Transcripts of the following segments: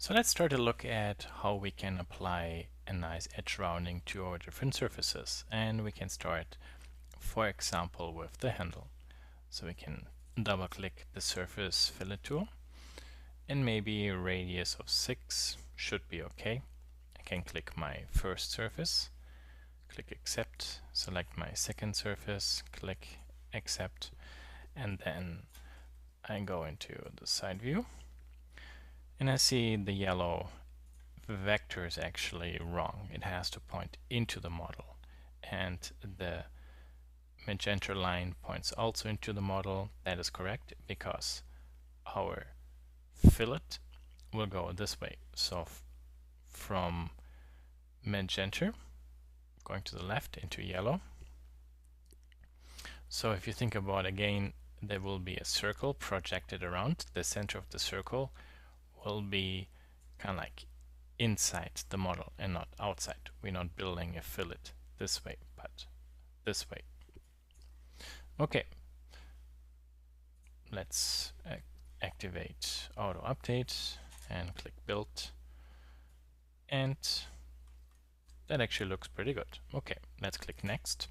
So let's start to look at how we can apply a nice edge rounding to our different surfaces. And we can start, for example, with the handle. So we can double click the surface fillet tool, and maybe a radius of 6 should be okay. I can click my first surface, click accept, select my second surface, click accept, and then I go into the side view. And I see the yellow vector is actually wrong. It has to point into the model. And the magenta line points also into the model. That is correct because our fillet will go this way. So from magenta going to the left into yellow. So if you think about again, there will be a circle projected around. The center of the circle will be kind of like inside the model and not outside. We're not building a fillet this way, but this way. Okay, let's activate auto update and click build, and that actually looks pretty good. Okay, let's click next.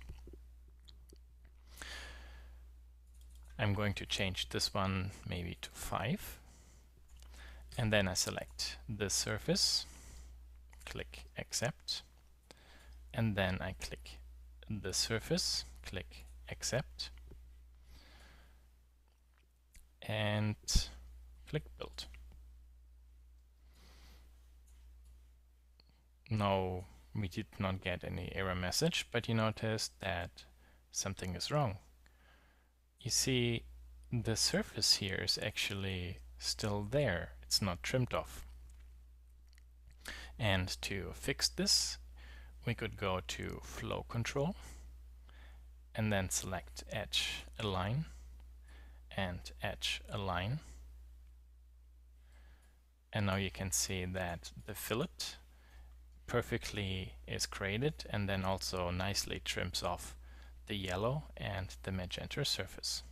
I'm going to change this one maybe to 5. And then I select this surface, click accept, and then I click this surface, click accept, and click build. Now we did not get any error message, but you notice that something is wrong. You see, the surface here is actually still there. It's not trimmed off. And to fix this, we could go to flow control and then select edge align and edge align. And now you can see that the fillet perfectly is created and then also nicely trims off the yellow and the magenta surface.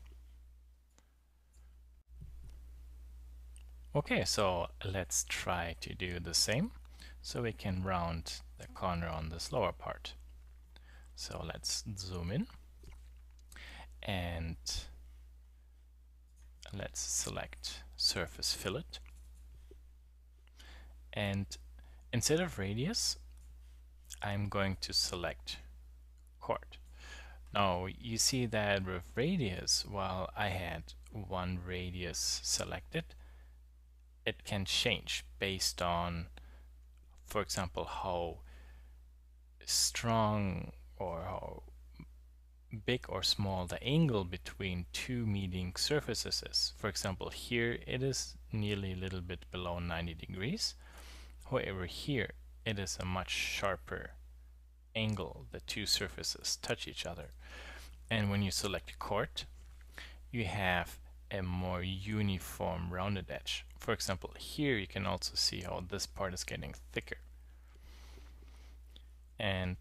Okay, so let's try to do the same so we can round the corner on this lower part. So let's zoom in and let's select surface fillet, and instead of radius I'm going to select chord. Now you see that with radius, while I had one radius selected, it can change based on, for example, how strong or how big or small the angle between two meeting surfaces is. For example, here it is nearly a little bit below 90 degrees. However, here it is a much sharper angle. The two surfaces touch each other. And when you select chord, you have a more uniform rounded edge. For example, here you can also see how this part is getting thicker. And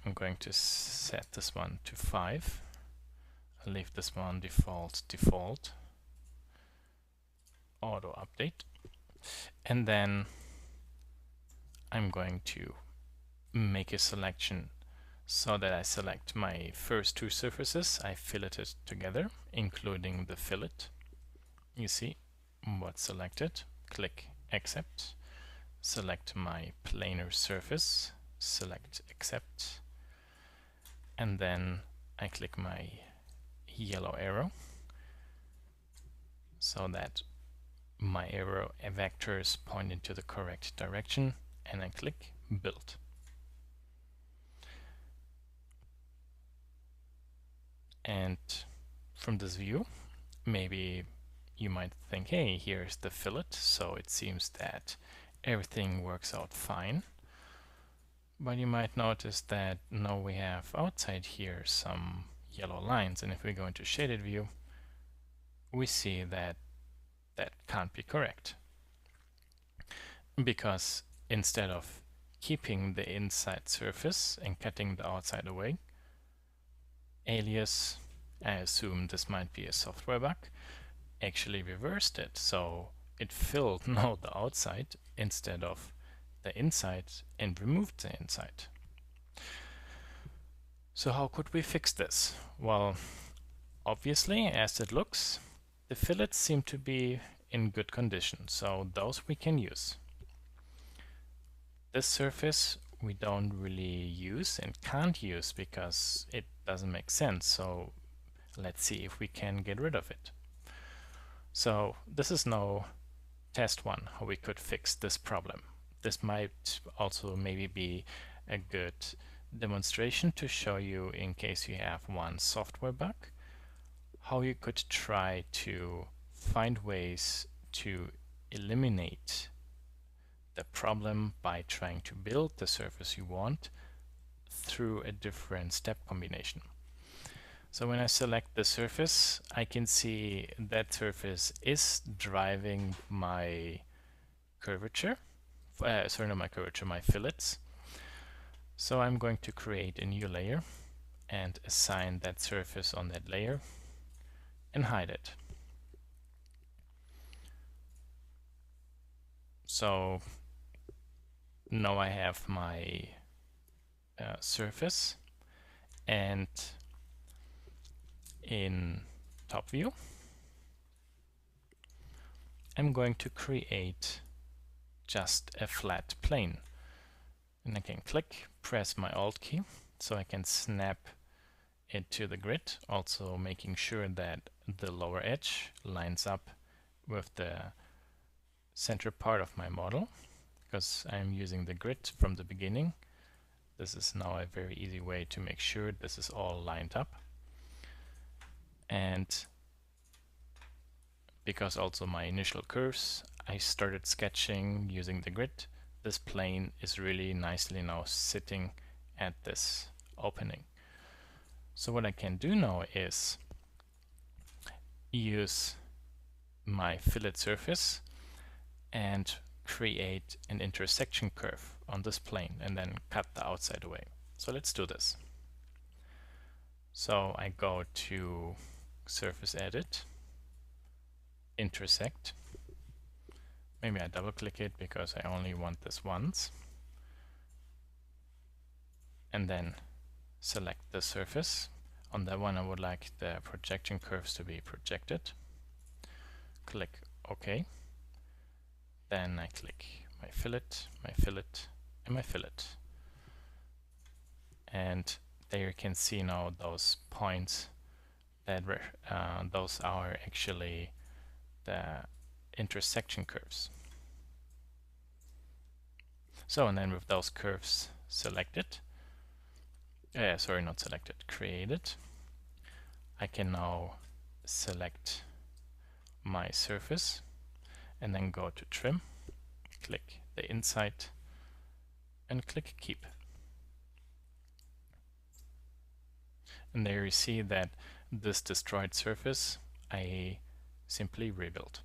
I'm going to set this one to 5. I'll leave this one default, auto update. And then I'm going to make a selection so that I select my first two surfaces. I filleted together, including the fillet. You see what's selected. Click accept. Select my planar surface. Select accept. And then I click my yellow arrow so that my arrow vectors point into the correct direction, and I click build. And from this view, maybe you might think, hey, here's the fillet, so it seems that everything works out fine. But you might notice that now we have outside here some yellow lines, and if we go into shaded view, we see that that can't be correct. Because instead of keeping the inside surface and cutting the outside away, Alias, I assume this might be a software bug, actually reversed it. So it filled now the outside instead of the inside and removed the inside. So how could we fix this? Well, obviously, as it looks, the fillets seem to be in good condition, so those we can use. This surface we don't really use and can't use because it doesn't make sense, so let's see if we can get rid of it. So this is now test one, how we could fix this problem. This might also maybe be a good demonstration to show you, in case you have one software bug, how you could try to find ways to eliminate the problem by trying to build the surface you want through a different step combination. So when I select the surface, I can see that surface is driving my curvature. Sorry, not my curvature, my fillets. So I'm going to create a new layer and assign that surface on that layer and hide it. So now I have my surface, and in top view I'm going to create just a flat plane, and I can click, press my Alt key so I can snap it to the grid, also making sure that the lower edge lines up with the center part of my model, because I'm using the grid from the beginning. This is now a very easy way to make sure this is all lined up. And because also my initial curves, I started sketching using the grid, this plane is really nicely now sitting at this opening. So what I can do now is use my fillet surface and create an intersection curve on this plane and then cut the outside away. So let's do this. So I go to Surface Edit, Intersect. Maybe I double click it because I only want this once. And then select the surface. On that one I would like the projection curves to be projected. Click OK. Then I click my fillet, and my fillet. And there you can see now those points that were, those are actually the intersection curves. So, and then with those curves selected, sorry, not selected, created, I can now select my surface and then go to Trim, click the inside, and click Keep. And there you see that this destroyed surface I simply rebuilt.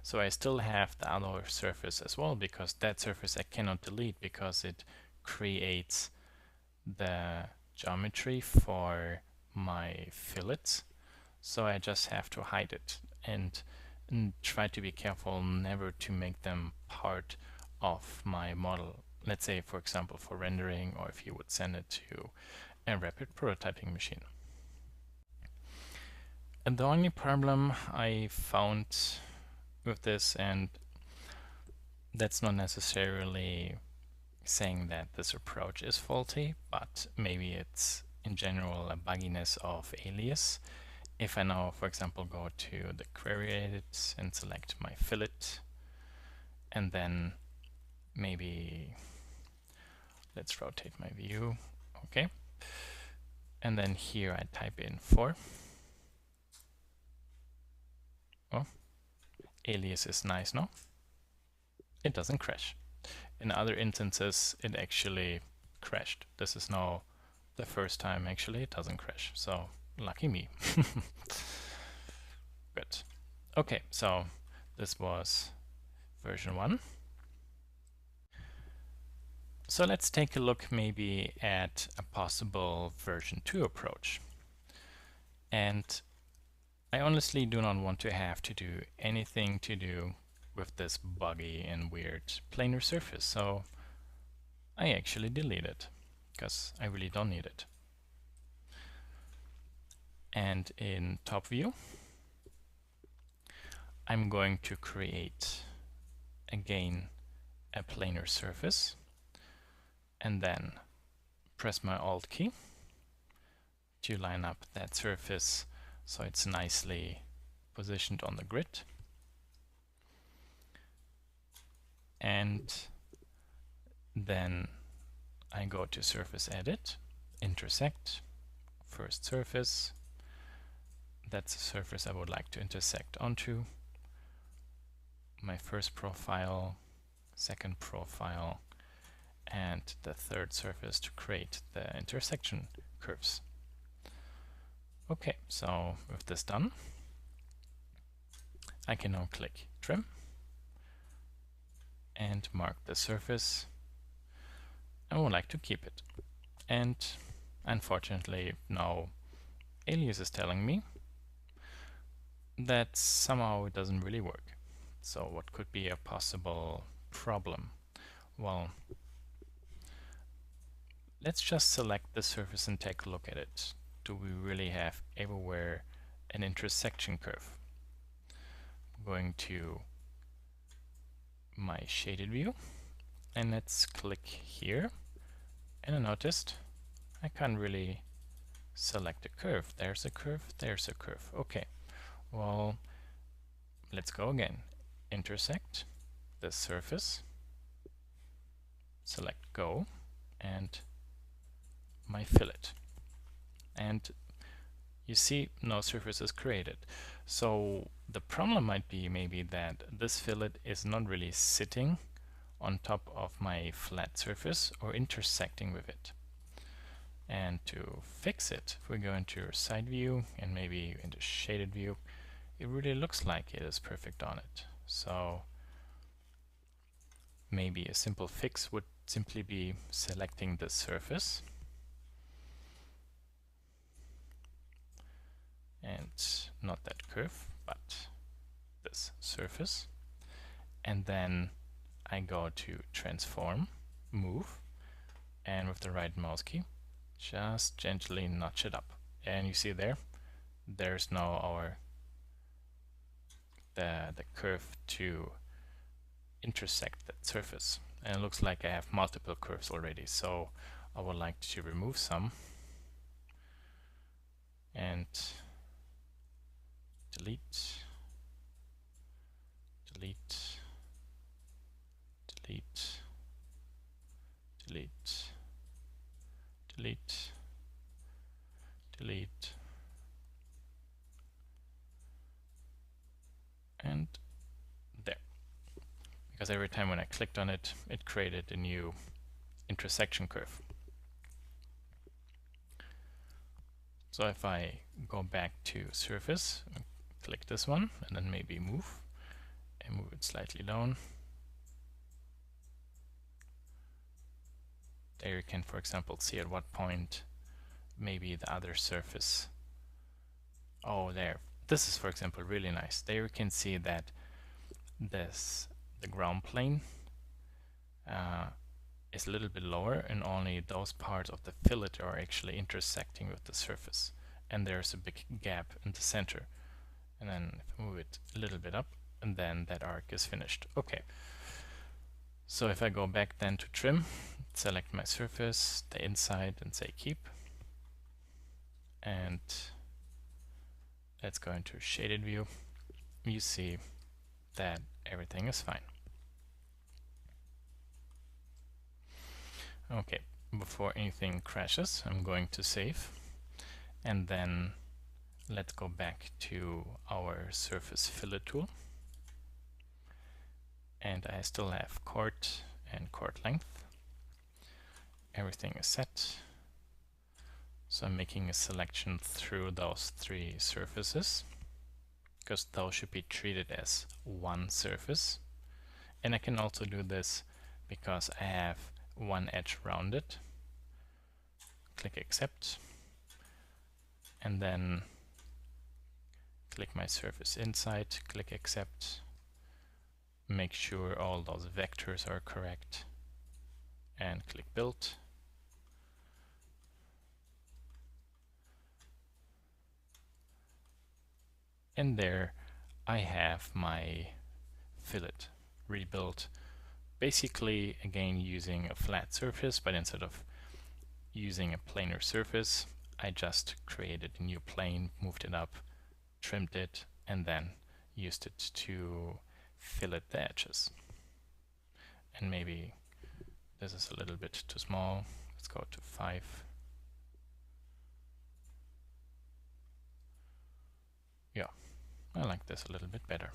So I still have the other surface as well, because that surface I cannot delete because it creates the geometry for my fillets. So I just have to hide it and try to be careful never to make them part of my model. Let's say, for example, for rendering, or if you would send it to a rapid prototyping machine. And the only problem I found with this, and that's not necessarily saying that this approach is faulty, but maybe it's in general a bugginess of alias. If I now, for example, go to the query edit and select my fillet, and then maybe let's rotate my view, okay, and then here I type in 4. Oh, alias is nice, no? It doesn't crash. In other instances it actually crashed. This is now the first time actually it doesn't crash, so lucky me. Good. Okay, so this was version 1. So let's take a look maybe at a possible version 2 approach. And I honestly do not want to have to do anything to do with this buggy and weird planar surface, so I actually delete it because I really don't need it. And in top view, I'm going to create again a planar surface and then press my Alt key to line up that surface so it's nicely positioned on the grid. And then I go to Surface Edit, Intersect, first surface. That's the surface I would like to intersect onto. My first profile, second profile, and the third surface to create the intersection curves. Okay, so with this done, I can now click Trim and mark the surface. I would like to keep it. And unfortunately, now Alias is telling me that somehow it doesn't really work. So what could be a possible problem? Well, let's just select the surface and take a look at it. Do we really have everywhere an intersection curve? I'm going to my shaded view and let's click here, and I noticed I can't really select a curve. There's a curve, there's a curve. Okay, well, let's go again. Intersect the surface, select Go, and my fillet. And you see no surface is created. So the problem might be maybe that this fillet is not really sitting on top of my flat surface or intersecting with it. And to fix it, if we go into side view and maybe into shaded view, it really looks like it is perfect on it. So maybe a simple fix would simply be selecting the surface and not that curve, but this surface. And then I go to transform, move, and with the right mouse key, just gently notch it up. And you see there's now the curve to intersect that surface. And it looks like I have multiple curves already, so I would like to remove some and delete, delete, delete, delete, delete, delete, and there. Because every time when I clicked on it, it created a new intersection curve. So if I go back to surface, click this one, and then maybe move, and move it slightly down. There you can, for example, see at what point maybe the other surface. Oh, there. This is, for example, really nice. There you can see that the ground plane is a little bit lower, and only those parts of the fillet are actually intersecting with the surface. And there's a big gap in the center. And then if I move it a little bit up, and then that arc is finished. Okay. So if I go back then to trim, select my surface, the inside, and say keep. And let's go into shaded view. You see that everything is fine. Okay, before anything crashes, I'm going to save. And then let's go back to our surface fillet tool. And I still have chord and chord length. Everything is set. So I'm making a selection through those three surfaces, because those should be treated as one surface. And I can also do this because I have one edge rounded. Click accept, and then click my surface inside, click accept, make sure all those vectors are correct, and click build. And there I have my fillet rebuilt, basically again using a flat surface, but instead of using a planar surface, I just created a new plane, moved it up, trimmed it, and then used it to fillet the edges. And maybe this is a little bit too small. Let's go to 5. Yeah, I like this a little bit better.